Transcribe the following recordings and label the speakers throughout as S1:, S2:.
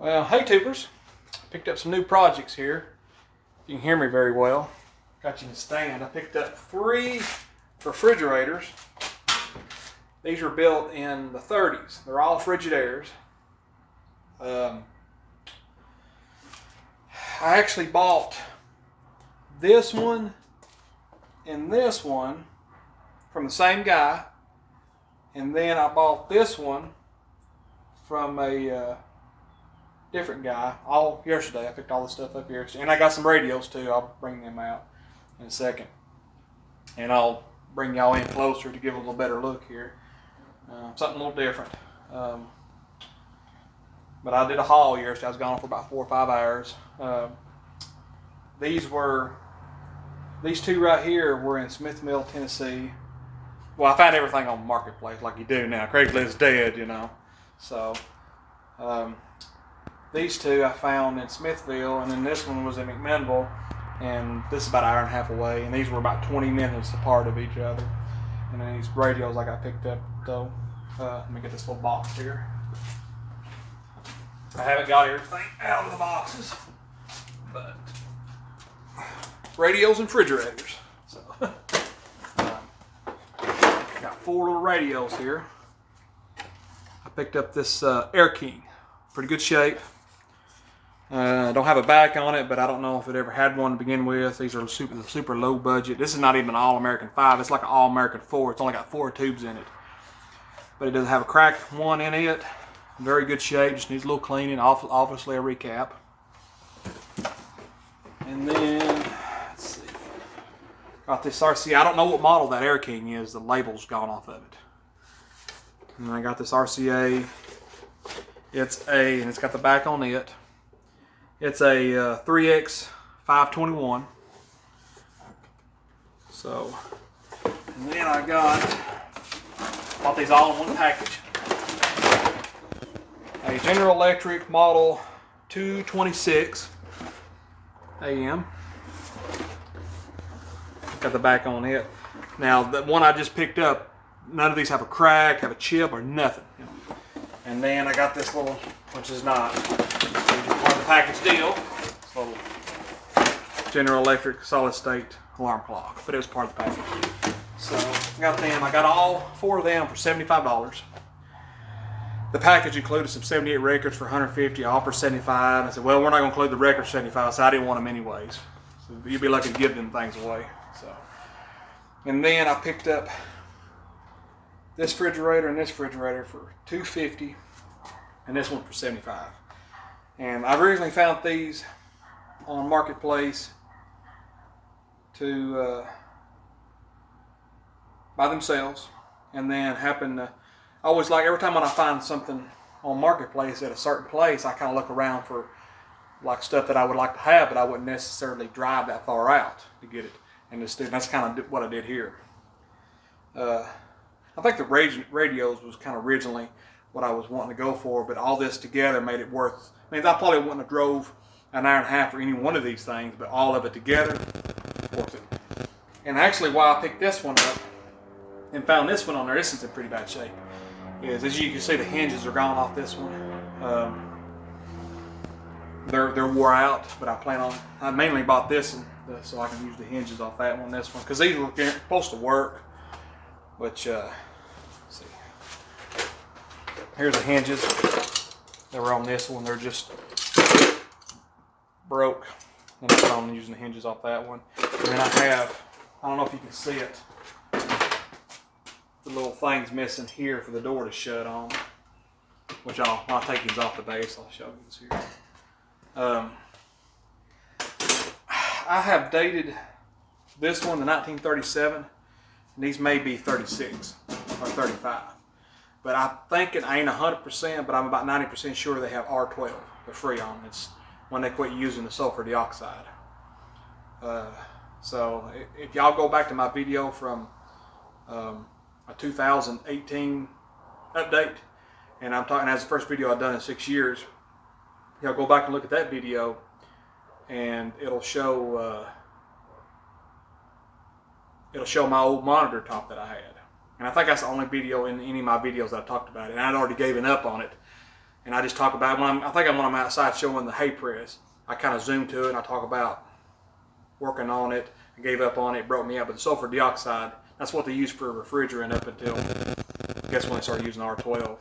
S1: Well, hey tubers, picked up some new projects here. If you can hear me very well, got you in stand. I picked up 3 refrigerators. These were built in the 30s. They're all Frigidaires. I actually bought this one and this one from the same guy, and then I bought this one from a different guy all yesterday. I picked all this stuff up here, and I got some radios too. I'll bring them out in a second, and I'll bring y'all in closer to give a little better look here. Something a little different. But I did a haul yesterday. I was gone for about 4 or 5 hours. These 2 right here were in Smith Mill, Tennessee. Well, I found everything on Marketplace like you do now. Craigslist's dead, you know. So these 2 I found in Smithville, and then this one was in McMinnville, and this is about an hour and a half away. And these were about 20 minutes apart of each other. And then these radios I got picked up though. Let me get this little box here. I haven't got everything out of the boxes, but radios and refrigerators. So got 4 little radios here. I picked up this Air King, pretty good shape. Don't have a back on it, but I don't know if it ever had one to begin with. These are super low budget. This is not even an All-American 5. It's like an All-American 4. It's only got 4 tubes in it, but it doesn't have a cracked one in it. Very good shape, just needs a little cleaning, obviously a recap. And then, let's see, got this RCA. I don't know what model that Air King is, the label's gone off of it. And I got this RCA. And it's got the back on it. It's a 3X 521. So, and then I bought these all in one package. A General Electric model 226 AM. Got the back on it. Now the one I just picked up, none of these have a crack, have a chip, or nothing. And then I got this little, which is not part of the package deal, this little General Electric solid state alarm clock, but it was part of the package. So I got them. I got all 4 of them for $75. The package included some 78 records for $150. I offered $75. I said, well, we're not going to include the records for $75, so I didn't want them anyways. So you'd be lucky to give them things away. So, and then I picked up this refrigerator and this refrigerator for $250, and this one for $75. And I originally found these on Marketplace to by themselves, and then happened to, I always like, every time when I find something on Marketplace at a certain place, I kind of look around for like stuff that I would like to have, but I wouldn't necessarily drive that far out to get it. And that's kind of what I did here. I think the radios was kind of originally what I was wanting to go for, but all this together made it worth. I mean, I probably wouldn't have drove an hour and a half for any one of these things, but all of it together, worth it. And actually, why I picked this one up and found this one on there, this is in pretty bad shape. Is, as you can see, the hinges are gone off this one. They're wore out, but I mainly bought this so I can use the hinges off that one, this one, because these were supposed to work, which, let's see. Here's the hinges. They were on this one. They're just broke, and I'm using the hinges off that one. And then I don't know if you can see it, the little thing's missing here for the door to shut on, which I'll take these off the base. I'll show you this here. I have dated this one to 1937, and these may be 36 or 35. But I think it ain't 100%, but I'm about 90% sure they have R12, the Freon. It's when they quit using the sulfur dioxide. So if y'all go back to my video from a 2018 update, and I'm talking as the first video I've done in 6 years, y'all go back and look at that video, and it'll show my old monitor top that I had. And I think that's the only video in any of my videos that I talked about it. And I'd already given up on it And I just talk about when I'm outside showing the hay press. I kind of zoom to it and I talk about working on it. I gave up on it, broke me out. But the sulfur dioxide, that's what they use for refrigerant up until I guess when they started using R12.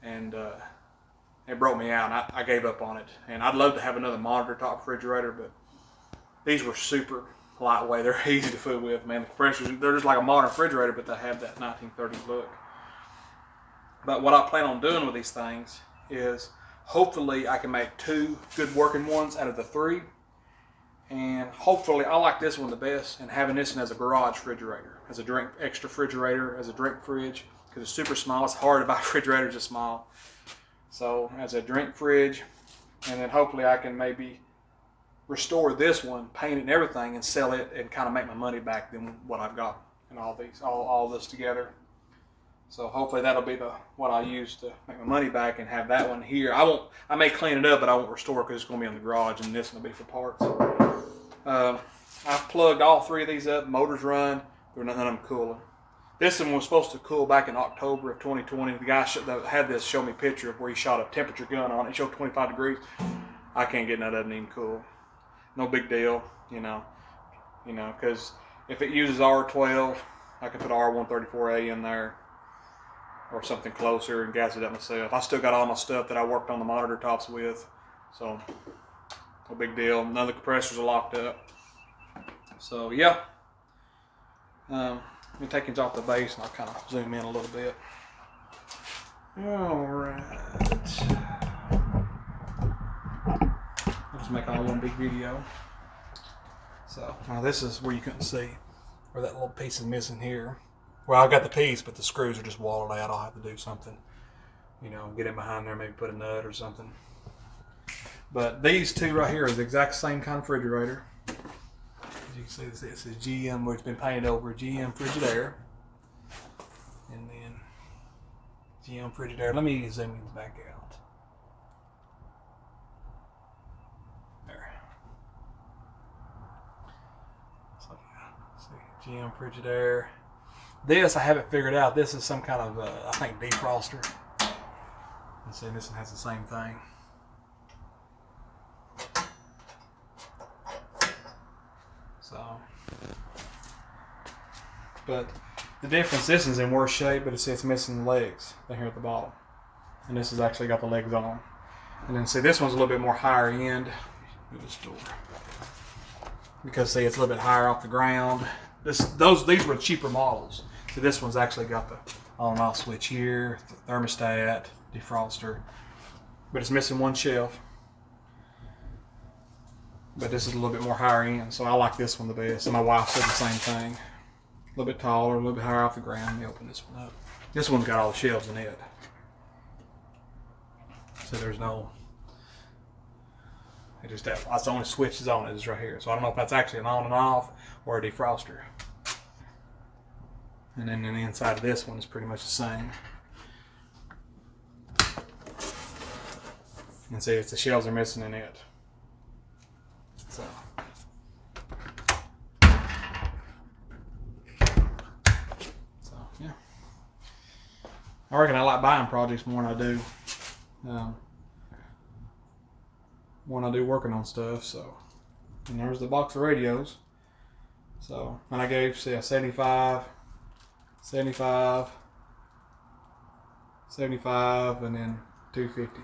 S1: And it broke me out. And I gave up on it. And I'd love to have another monitor top refrigerator, but these were super lightweight. They're easy to fool with, man. The compressors, they're just like a modern refrigerator, but they have that 1930s look. But what I plan on doing with these things is hopefully I can make 2 good working ones out of the 3. And hopefully I like this one the best, and having this one as a garage refrigerator, as a drink extra refrigerator, as a drink fridge, because it's super small. It's hard to buy refrigerators this small. So as a drink fridge, and then hopefully I can maybe restore this one, paint it and everything, and sell it and kind of make my money back than what I've got and all this together. So hopefully that'll be what I use to make my money back and have that one here. I may clean it up, but I won't restore it because it's going to be in the garage, and this will be for parts. I've plugged all 3 of these up. Motors run. None of them cooling. This one was supposed to cool back in October of 2020. The guy that had this showed me a picture of where he shot a temperature gun on it. It showed 25 degrees. I can't get none of them even cool. No big deal, because if it uses R12, I can put R134A in there or something closer and gas it up myself. I still got all my stuff that I worked on the monitor tops with, so no big deal. None of the compressors are locked up. So yeah, let me take things off the base and I'll kind of zoom in a little bit. All right. I'll just make all one big video. So now this is where you couldn't see where that little piece is missing here. Well, I've got the piece, but the screws are just walled out. I'll have to do something, get in behind there, maybe put a nut or something. But these 2 right here is the exact same kind of refrigerator. As you can see, this is GM, where it's been painted over, GM Frigidaire. And then GM Frigidaire. Let me zoom these back out. There. So yeah, see, GM Frigidaire. This I haven't figured out. This is some kind of, I think, defroster. And see, this one has the same thing. So, but the difference, this is in worse shape, but it's missing the legs down here at the bottom. And this has actually got the legs on. And then see, this one's a little bit more higher end. Move this door. Because see, it's a little bit higher off the ground. These were cheaper models. So this one's actually got the on and off switch here, the thermostat, defroster, but it's missing one shelf. But this is a little bit more higher end, so I like this one the best. And my wife said the same thing. A little bit taller, a little bit higher off the ground. Let me open this one up. This one's got all the shelves in it. So there's no, that's the only switch is on it, is right here. So I don't know if that's actually an on and off or a defroster. And then the inside of this one is pretty much the same. And see, it's the shelves are missing in it. So. Yeah. I reckon I like buying projects more than I do when I do working on stuff. So, and there's the box of radios. So, and I gave, see, a 75, 75, 75, and then 250.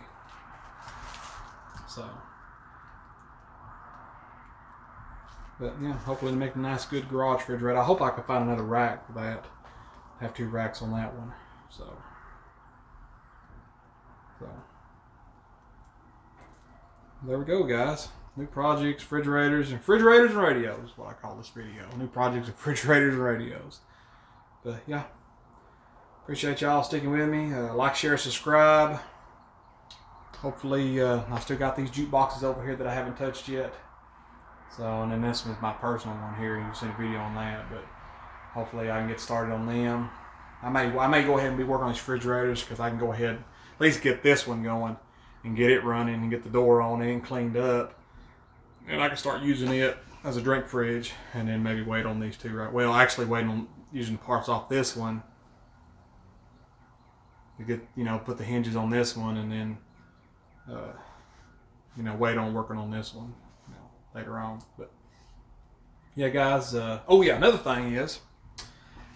S1: So, but yeah, hopefully to make a nice, good garage refrigerator. I hope I can find another rack for that. I have 2 racks on that one. So there we go, guys. New projects, refrigerators and radios is what I call this video. New projects, refrigerators, and radios. But yeah, appreciate y'all sticking with me. Like, share, subscribe. Hopefully, I still got these jukeboxes over here that I haven't touched yet. So, and then this was my personal one here. You can see a video on that, but hopefully I can get started on them. I may go ahead and be working on these refrigerators because I can go ahead at least get this one going and get it running and get the door on it and cleaned up. And I can start using it as a drink fridge and then maybe wait on these 2, right? Well, actually waiting on using parts off this one to get, put the hinges on this one, and then wait on working on this one later on. But yeah, guys. Oh yeah, another thing is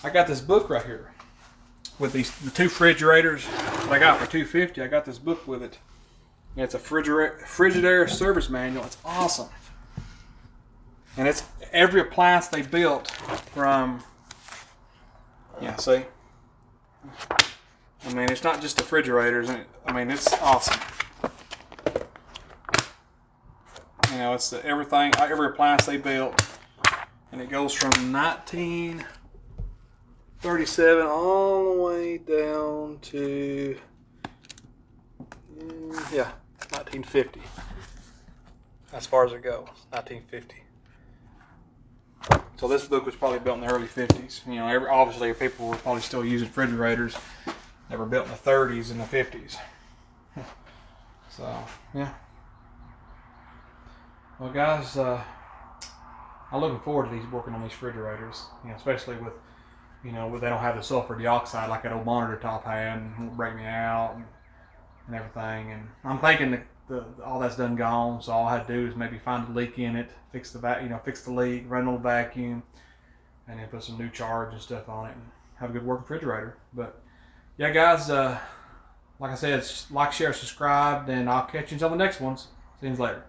S1: I got this book right here with the 2 refrigerators that I got for $250. I got this book with it. And it's a Frigidaire service manual. It's awesome. And it's every appliance they built from, see? I mean, it's not just the refrigerators. I mean, it's awesome. It's everything, every appliance they built. And it goes from 1937 all the way down to 1950. As far as it goes, 1950. So this book was probably built in the early 50s. Obviously people were probably still using refrigerators that were built in the 30s and the 50s. So yeah. Well, guys, I'm looking forward to working on these refrigerators. Especially with they don't have the sulfur dioxide like that old monitor top had, and won't break me out and everything. And I'm thinking that all that's done gone, so all I had to do is maybe find a leak in it, fix the leak, run a little vacuum, and then put some new charge and stuff on it, and have a good working refrigerator. But yeah, guys, like I said, like, share, subscribe, and I'll catch you on the next ones. See you later.